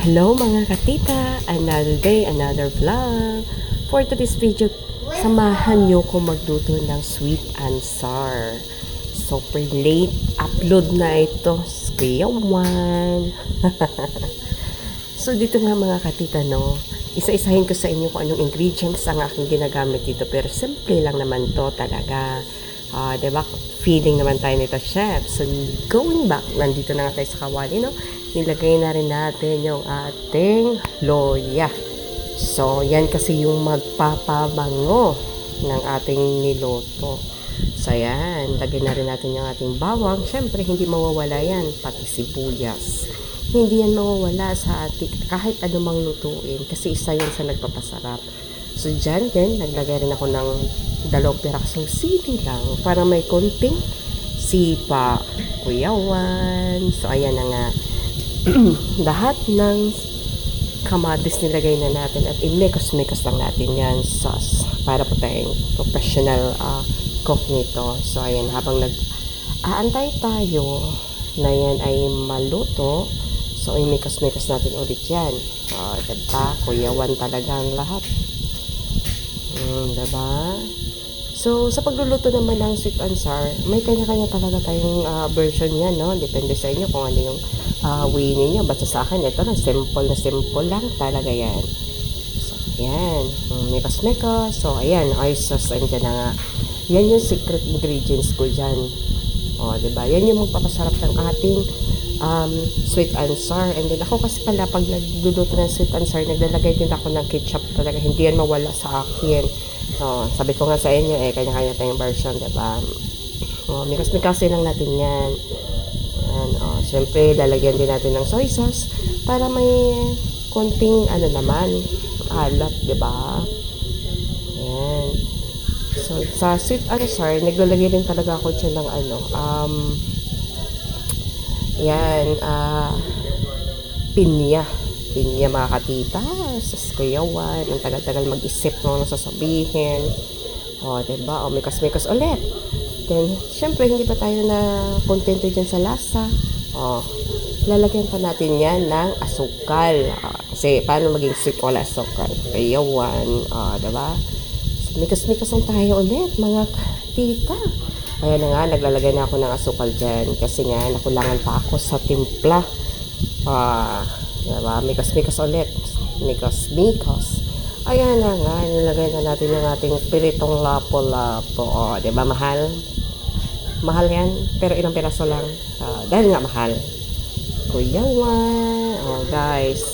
Hello mga katita, another day, another vlog. For today's video, samahan nyo ko magluto ng sweet and sour. Super late, upload na ito. Kuya Juan. So dito nga mga katita, no, isa-isahin ko sa inyo kung anong ingredients ang aking ginagamit dito. Pero simple lang naman to talaga. Diba? Feeling naman tayo nito, chef. So going back, nandito na nga tayo sa kawali, no? Nilagay na rin natin yung ating loya. So, yan kasi yung magpapabango ng ating niloto. So, yan. Lagay na rin natin yung ating bawang. Siyempre, hindi mawawala yan. Pati sibuyas. Hindi yan mawawala sa ating kahit anumang lutuin. Kasi isa yan sa nagpapasarap. So, dyan din, naglagay rin ako ng 2 pirasong sili lang para may konting sipa. Kuya Juan. So, ayan na nga. Lahat ng kamatis nilagay na natin at imekos-mekos lang natin yan sauce para po tayong professional cook nito. So ayan, habang nag-aantay tayo na yan ay maluto, so imekos-mekos natin ulit yan. Diba? Kuya Juan talaga ang lahat. Diba? So, sa pagluluto naman ng sweet and sour, may kanya-kanya talaga tayong version yan, no? Depende sa inyo kung ano yung way ninyo. Basta sa akin, ito na simple lang talaga yan. So, ayan. Mekos-mekos. So, ayan. Oil sauce, andyan na nga. Yan yung secret ingredients ko dyan. O, diba? Yan yung magpapasarap ng ating sweet and sour. And then, ako kasi pala, pag nagluluto ng sweet and sour, naglalagay din ako ng ketchup talaga. Hindi yan mawala sa akin. Sabi ko nga sa inyo, kanya-kanya tayong version, diba? Mikas-mikasin lang natin yan. Yan, syempre, lalagyan din natin ng soy sauce para may konting, naman, alat, diba? Yan. So, sa sweet and sour, naglalagay din talaga ako dyan ng pinya. Pinya mga katita. Sa Kuya Juan. Ang tagal-tagal mag-isip mo na sasabihin. Diba? Mikas-mikas ulit. Then, syempre, hindi pa tayo na kontento dyan sa lasa. Lalagyan pa natin yan ng asukal. Kasi, paano maging sweet wala asukal? Kuya Juan. Diba? So, mikas-mikas lang tayo ulit, mga katita. Kaya na nga, naglalagay na ako ng asukal dyan. Kasi nga, nakulangan pa ako sa timpla. Diba? Mikas-mikas ulit. Mikas-mikas. Ayan na nga. Nilagay na natin yung ating piritong lapo-lapo. Diba? Mahal? Mahal yan. Pero ilang piraso lang. Dahil nga mahal. Kuya Juan. Guys.